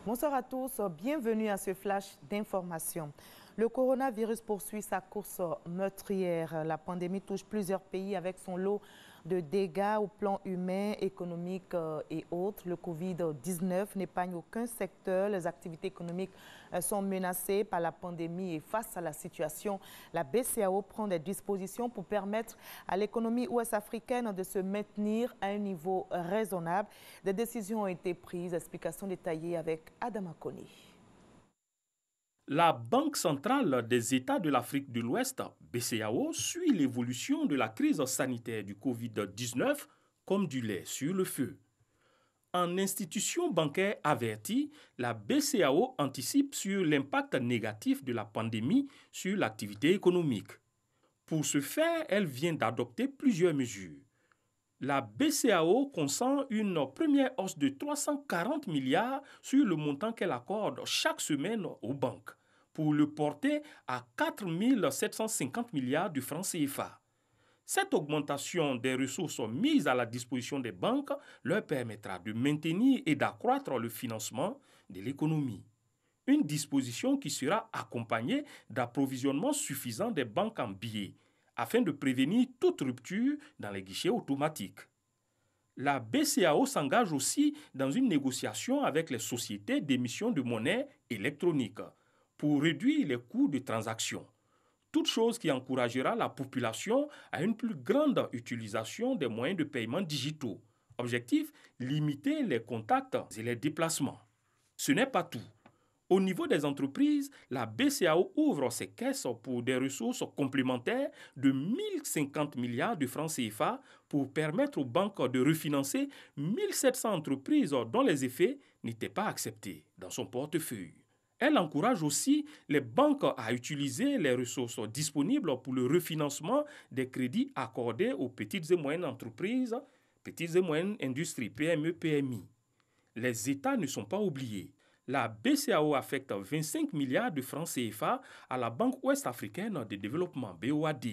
Bonsoir à tous, bienvenue à ce flash d'information. Le coronavirus poursuit sa course meurtrière. La pandémie touche plusieurs pays avec son lot de dégâts au plan humain, économique et autres. Le Covid-19 n'épargne aucun secteur. Les activités économiques sont menacées par la pandémie et face à la situation, la BCEAO prend des dispositions pour permettre à l'économie ouest-africaine de se maintenir à un niveau raisonnable. Des décisions ont été prises. Explication détaillée avec Adama Kone. La Banque centrale des États de l'Afrique de l'Ouest, BCEAO, suit l'évolution de la crise sanitaire du Covid-19 comme du lait sur le feu. En institution bancaire avertie, la BCEAO anticipe sur l'impact négatif de la pandémie sur l'activité économique. Pour ce faire, elle vient d'adopter plusieurs mesures. La BCEAO consent une première hausse de 340 milliards sur le montant qu'elle accorde chaque semaine aux banques, pour le porter à 4 750 milliards de francs CFA. Cette augmentation des ressources mises à la disposition des banques leur permettra de maintenir et d'accroître le financement de l'économie. Une disposition qui sera accompagnée d'approvisionnement suffisant des banques en billets, afin de prévenir toute rupture dans les guichets automatiques. La BCEAO s'engage aussi dans une négociation avec les sociétés d'émission de monnaie électronique pour réduire les coûts de transaction. Toute chose qui encouragera la population à une plus grande utilisation des moyens de paiement digitaux. Objectif, limiter les contacts et les déplacements. Ce n'est pas tout. Au niveau des entreprises, la BCEAO ouvre ses caisses pour des ressources complémentaires de 1050 milliards de francs CFA pour permettre aux banques de refinancer 1700 entreprises dont les effets n'étaient pas acceptés dans son portefeuille. Elle encourage aussi les banques à utiliser les ressources disponibles pour le refinancement des crédits accordés aux petites et moyennes entreprises, petites et moyennes industries, PME, PMI. Les États ne sont pas oubliés. La BCEAO affecte 25 milliards de francs CFA à la Banque ouest-africaine de développement, BOAD.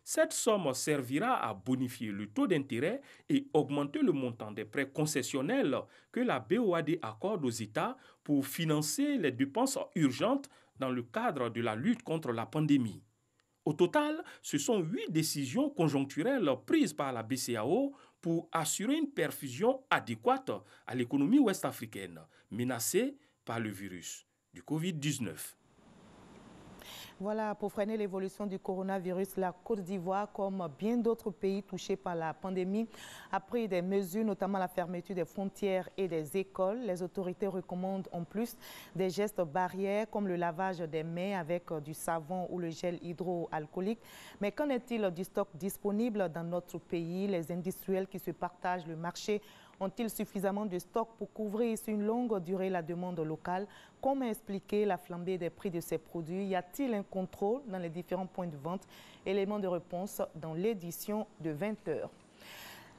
Cette somme servira à bonifier le taux d'intérêt et augmenter le montant des prêts concessionnels que la BOAD accorde aux États pour financer les dépenses urgentes dans le cadre de la lutte contre la pandémie. Au total, ce sont 8 décisions conjoncturelles prises par la BCEAO pour assurer une perfusion adéquate à l'économie ouest-africaine, menacée par le virus du Covid-19. Voilà, pour freiner l'évolution du coronavirus, la Côte d'Ivoire, comme bien d'autres pays touchés par la pandémie, a pris des mesures, notamment la fermeture des frontières et des écoles. Les autorités recommandent en plus des gestes barrières comme le lavage des mains avec du savon ou le gel hydroalcoolique. Mais qu'en est-il du stock disponible dans notre pays? Les industriels qui se partagent le marché ont-ils suffisamment de stock pour couvrir sur une longue durée la demande locale? Comment expliquer la flambée des prix de ces produits? Y a-t-il un contrôle dans les différents points de vente? Élément de réponse dans l'édition de 20h.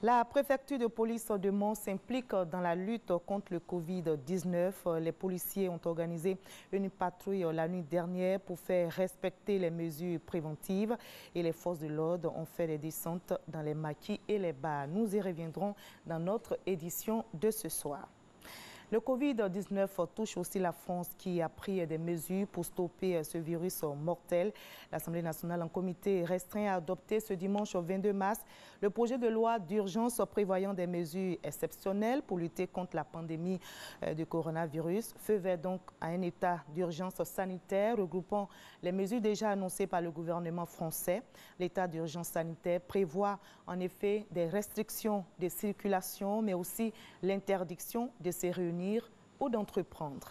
La préfecture de police de Mons s'implique dans la lutte contre le Covid-19. Les policiers ont organisé une patrouille la nuit dernière pour faire respecter les mesures préventives et les forces de l'ordre ont fait des descentes dans les maquis et les bars. Nous y reviendrons dans notre édition de ce soir. Le Covid-19 touche aussi la France qui a pris des mesures pour stopper ce virus mortel. L'Assemblée nationale en comité restreint a adopté ce dimanche 22 mars le projet de loi d'urgence prévoyant des mesures exceptionnelles pour lutter contre la pandémie du coronavirus. Feu vert donc à un état d'urgence sanitaire regroupant les mesures déjà annoncées par le gouvernement français. L'état d'urgence sanitaire prévoit en effet des restrictions de circulation mais aussi l'interdiction de se réunir ou d'entreprendre.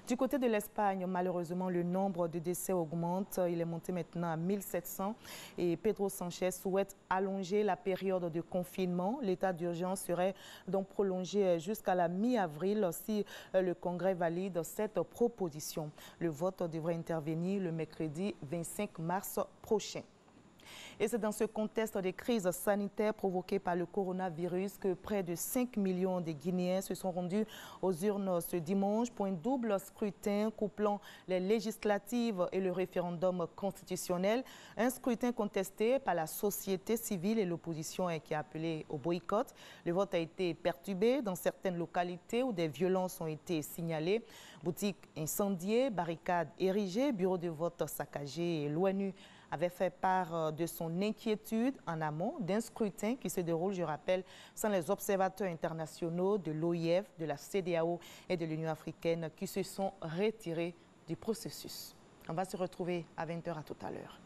Du côté de l'Espagne, malheureusement, le nombre de décès augmente. Il est monté maintenant à 1700 et Pedro Sanchez souhaite allonger la période de confinement. L'état d'urgence serait donc prolongé jusqu'à la mi-avril si le Congrès valide cette proposition. Le vote devrait intervenir le mercredi 25 mars prochain. Et c'est dans ce contexte de crise sanitaire provoquée par le coronavirus que près de 5 millions de Guinéens se sont rendus aux urnes ce dimanche pour un double scrutin couplant les législatives et le référendum constitutionnel. Un scrutin contesté par la société civile et l'opposition qui a appelé au boycott. Le vote a été perturbé dans certaines localités où des violences ont été signalées. Boutiques incendiées, barricades érigées, bureaux de vote saccagés et l'ONU avait fait part de son inquiétude en amont d'un scrutin qui se déroule, je rappelle, sans les observateurs internationaux de l'OIF, de la CEDEAO et de l'Union africaine qui se sont retirés du processus. On va se retrouver à 20h à tout à l'heure.